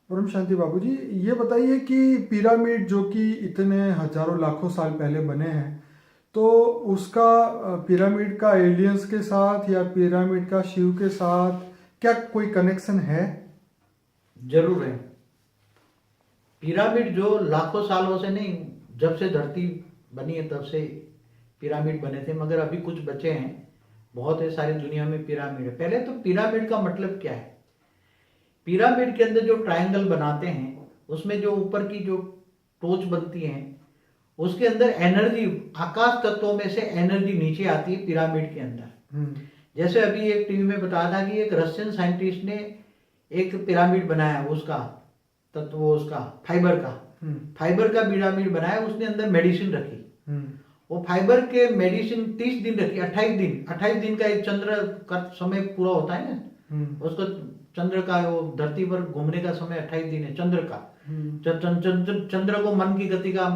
परम शांति बाबूजी, ये बताइए कि पिरामिड जो कि इतने हजारों लाखों साल पहले बने हैं, तो उसका पिरामिड का एलियंस के साथ या पिरामिड का शिव के साथ क्या कोई कनेक्शन है? जरूर है। पिरामिड जो लाखों सालों से नहीं, जब से धरती बनी है तब से पिरामिड बने थे, मगर अभी कुछ बचे हैं। बहुत है, सारी दुनिया में पिरामिड है। पहले तो पिरामिड का मतलब क्या है? पिरामिड के अंदर जो ट्रायंगल बनाते हैं, उसमें जो ऊपर की जो टोच बनती है, उसके अंदर एनर्जी, आकाश तत्वों में से एनर्जी नीचे आती है पिरामिड के अंदर। जैसे अभी एक टीवी में बताया था कि एक रशियन साइंटिस्ट ने एक पिरामिड बनाया, उसका तत्व, उसका फाइबर का, फाइबर का पिरामिड बनाया। उसने अंदर मेडिसिन रखी। वो फाइबर के मेडिसिन 30 दिन रखी, 28 दिन का एक चंद्र का समय पूरा होता है ना, उसको चंद्र का, वो धरती पर घूमने का समय 28 दिन है चंद्र का। चंद्र को मन की गति का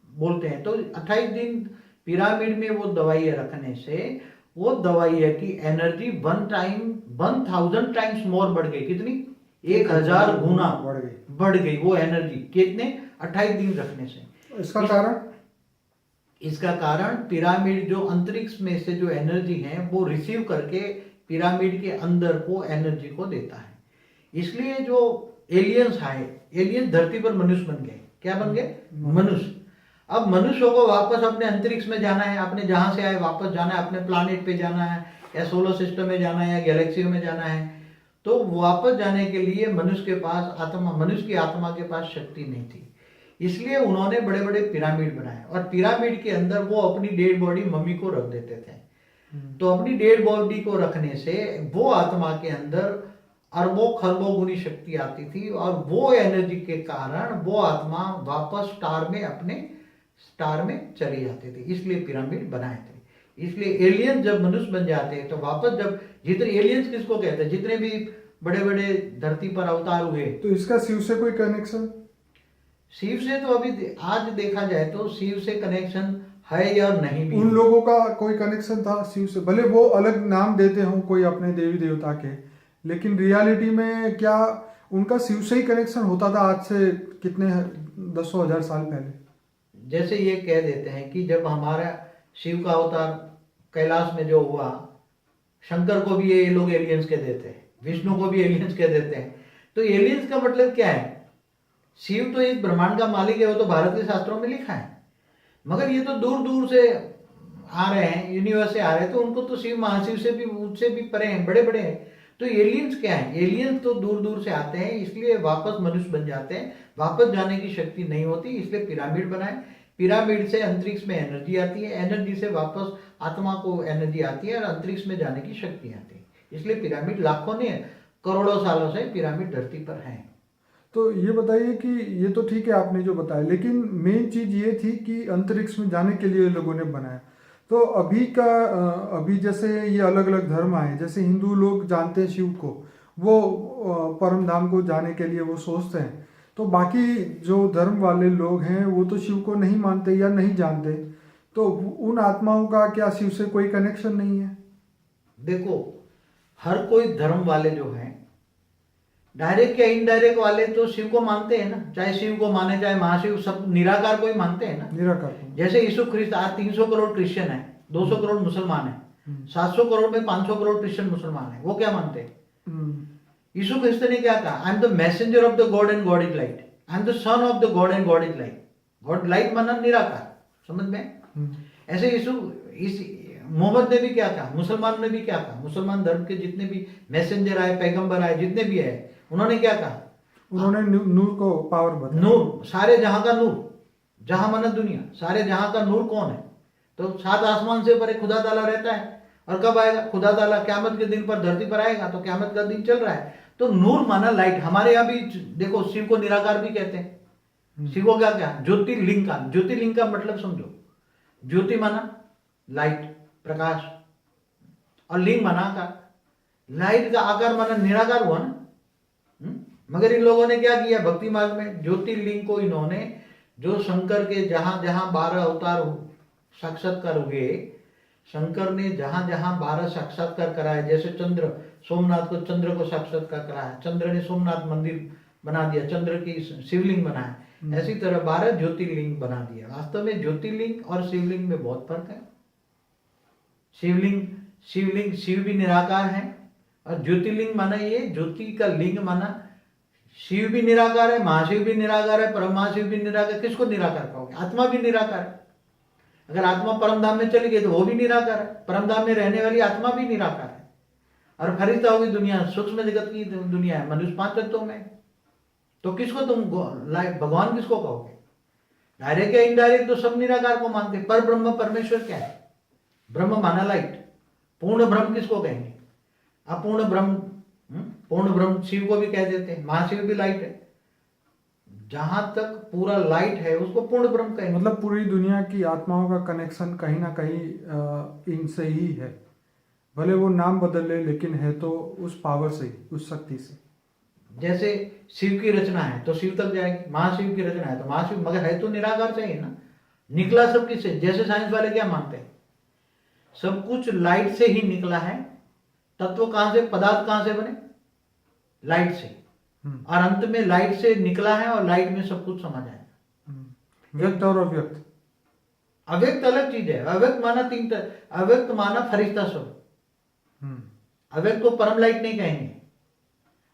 बोलते हैं। तो 28 दिन पिरामिड में वो दवाइयां रखने से वो दवाइयां की एनर्जी 1000 टाइम्स मोर बढ़ गई। कितनी? 1000 गुना बढ़ गई वो एनर्जी। कितने? 28 दिन रखने से। इसका कारण? इसका कारण पिरामिड जो अंतरिक्ष में से जो एनर्जी है वो रिसीव करके पिरामिड के अंदर को एनर्जी को देता है। इसलिए जो एलियंस आए, एलियंस धरती पर मनुष्य बन गए। क्या बन गए? मनुष्य। अब मनुष्यों को वापस अपने अंतरिक्ष में जाना है, अपने जहां से आए वापस जाना है, अपने प्लानेट पे जाना है, या सोलर सिस्टम में जाना है, या गैलेक्सी में जाना है। तो वापस जाने के लिए मनुष्य के पास आत्मा, मनुष्य की आत्मा के पास शक्ति नहीं थी। इसलिए उन्होंने बड़े बड़े पिरामिड बनाए, और पिरामिड के अंदर वो अपनी डेड बॉडी, मम्मी को रख देते थे। तो अपनी डेड बॉडी को रखने से वो आत्मा के अंदर अरबों खरबों गुनी शक्ति आती थी, और वो एनर्जी के कारण वो आत्मा वापस स्टार में, अपने स्टार में चली जाती थी। इसलिए पिरामिड बनाए थे। इसलिए एलियंस जब मनुष्य बन जाते हैं तो वापस, जब जितने एलियंस किसको कहते हैं, जितने भी बड़े बड़े धरती पर अवतार हुए, तो इसका शिव से कोई कनेक्शन? शिव से तो अभी आज देखा जाए तो शिव से कनेक्शन है या नहीं भी। उन लोगों का कोई कनेक्शन था शिव से, भले वो अलग नाम देते हों कोई अपने देवी देवता के, लेकिन रियलिटी में क्या उनका शिव से ही कनेक्शन होता था आज से कितने दसों हजार साल पहले? जैसे ये कह देते हैं कि जब हमारा शिव का अवतार कैलाश में जो हुआ, शंकर को भी ये लोग एलियंस कह देते हैं, विष्णु को भी एलियंस कह देते हैं। तो एलियंस का मतलब क्या है? शिव तो एक ब्रह्मांड का मालिक है, वो तो भारत के शास्त्रों में लिखा है। मगर ये तो दूर दूर से आ रहे हैं, यूनिवर्स से आ रहे हैं, तो उनको तो शिव महाशिव से भी, उससे भी परे हैं, बड़े बड़े हैं। तो एलियंस क्या है? एलियंस तो दूर दूर से आते हैं, इसलिए वापस मनुष्य बन जाते हैं। वापस जाने की शक्ति नहीं होती, इसलिए पिरामिड बनाए। पिरामिड से अंतरिक्ष में एनर्जी आती है, एनर्जी से वापस आत्मा को एनर्जी आती है, और अंतरिक्ष में जाने की शक्ति आती है। इसलिए पिरामिड लाखों नहीं, करोड़ों सालों से पिरामिड धरती पर है। तो ये बताइए कि ये तो ठीक है आपने जो बताया, लेकिन मेन चीज ये थी कि अंतरिक्ष में जाने के लिए लोगों ने बनाया। तो अभी जैसे ये अलग अलग धर्म आए, जैसे हिंदू लोग जानते हैं शिव को, वो परम धाम को जाने के लिए वो सोचते हैं। तो बाकी जो धर्म वाले लोग हैं वो तो शिव को नहीं मानते या नहीं जानते, तो उन आत्माओं का क्या शिव से कोई कनेक्शन नहीं है? देखो, हर कोई धर्म वाले जो हैं, डायरेक्ट या इनडायरेक्ट वाले, तो शिव को मानते हैं ना। चाहे शिव को माने, चाहे महाशिव, सब निराकार को ही मानते हैं ना। निराकार को। जैसे यीशु ख्रिस्त, आज 300 करोड़ क्रिश्चियन है, 200 करोड़ मुसलमान है, 700 करोड़ में 500 करोड़ क्रिश्चियन मुसलमान है। वो क्या मानते हैं? यीशु ख्रिस्त ने क्या कहा? I am the messenger of the God and God is light. I am the son of the God and God is light. God light माना निराकार, समझ में? ऐसे यीशु, इस मोहम्मद ने भी क्या कहा, मुसलमान ने भी क्या कहा, मुसलमान धर्म के जितने भी मैसेंजर आए, पैगंबर आए, जितने भी आए, उन्होंने क्या कहा? उन्होंने नूर को पावर बताया। नूर, सारे जहां का नूर, जहां माना दुनिया, सारे जहां का नूर कौन है? तो 7 आसमान से परे खुदा ताला रहता है। और कब आएगा खुदा ताला? क्यामत के दिन पर धरती पर आएगा। तो क्यामत का दिन चल रहा है, तो नूर माना लाइट। हमारे यहाँ भी देखो, शिव को निराकार भी कहते हैं। शिव को क्या क्या? ज्योतिर्लिंग का, ज्योतिर्लिंग का मतलब समझो, ज्योति माना लाइट, प्रकाश, और लिंग माना आकार। लाइट का आकार माना निराकार हुआ ना। मगर इन लोगों ने क्या किया? भक्ति मार्ग में ज्योतिर्लिंग को इन्होंने, जो शंकर के जहां जहां 12 अवतार साक्षात्कार हुए, शंकर ने जहां जहां 12 साक्षात्कार कराए, जैसे चंद्र, सोमनाथ को चंद्र को साक्षात्कार कराया, चंद्र ने सोमनाथ मंदिर बना दिया, चंद्र की शिवलिंग बनाया, ऐसी तरह 12 ज्योतिर्लिंग बना दिया। वास्तव में ज्योतिर्लिंग और शिवलिंग में बहुत फर्क है। शिवलिंग शिव भी निराकार है, और ज्योतिर्लिंग माना ये ज्योति का लिंग माना शिव भी निराकार है, महाशिव भी निराकार है, परम महाशिव भी निराकार। किसको निराकार कहोगे? आत्मा भी निराकार है। अगर आत्मा परमधाम में चली गई तो वो भी निराकार है। परमधाम में रहने वाली आत्मा भी निराकार है। और फरिश्ता होगी दुनिया, सूक्ष्म जगत की दुनिया है, मनुष्य 5 तत्वों में। तो किसको तुम भगवान किसको कहोगे? डायरेक्ट या इनडायरेक्ट तो सब निराकार को मानते। पर ब्रह्म परमेश्वर क्या है? ब्रह्म माना लाइट। पूर्ण ब्रह्म किसको कहेंगे? अपूर्ण ब्रह्म, पूर्ण ब्रह्म शिव को भी कह देते हैं। महाशिव भी लाइट है। जहां तक पूरा लाइट है उसको पूर्ण ब्रह्म कहेंगे। मतलब पूरी दुनिया की आत्माओं का कनेक्शन कहीं ना कहीं इनसे ही है। भले वो नाम बदल ले, लेकिन है तो उस पावर से ही, उस शक्ति से। जैसे शिव की रचना है तो शिव तक जाएगी, महाशिव की रचना है तो महाशिव, मगर है तो निराकार से ही ना। निकला सब किससे? जैसे साइंस वाले क्या मानते हैं, सब कुछ लाइट से ही निकला है। तत्व कहां से, पदार्थ कहां से बने? लाइट से। और अंत में लाइट से निकला है और लाइट में सब कुछ समा जाएगा। व्यक्त और अव्यक्त। अव्यक्त अलग चीज है। अव्यक्त माना अव्यक्त माना फरिश्ता स्वरूप। अव्यक्त को परम लाइट नहीं कहेंगे।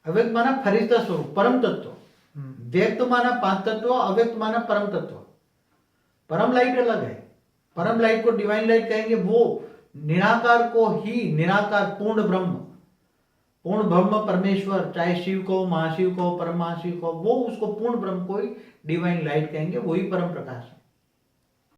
अव्यक्त माना फरिश्ता स्वरूप, परम तत्व। व्यक्त माना 5 तत्व, अव्यक्त माना परम तत्व। परम लाइट अलग है। परम लाइट को डिवाइन लाइट कहेंगे। वो निराकार को ही निराकार पूर्ण ब्रह्म परमेश्वर, चाहे शिव को, महाशिव को, परम महाशिव को, वो उसको पूर्ण ब्रह्म को ही डिवाइन लाइट कहेंगे। वही परम प्रकाश है।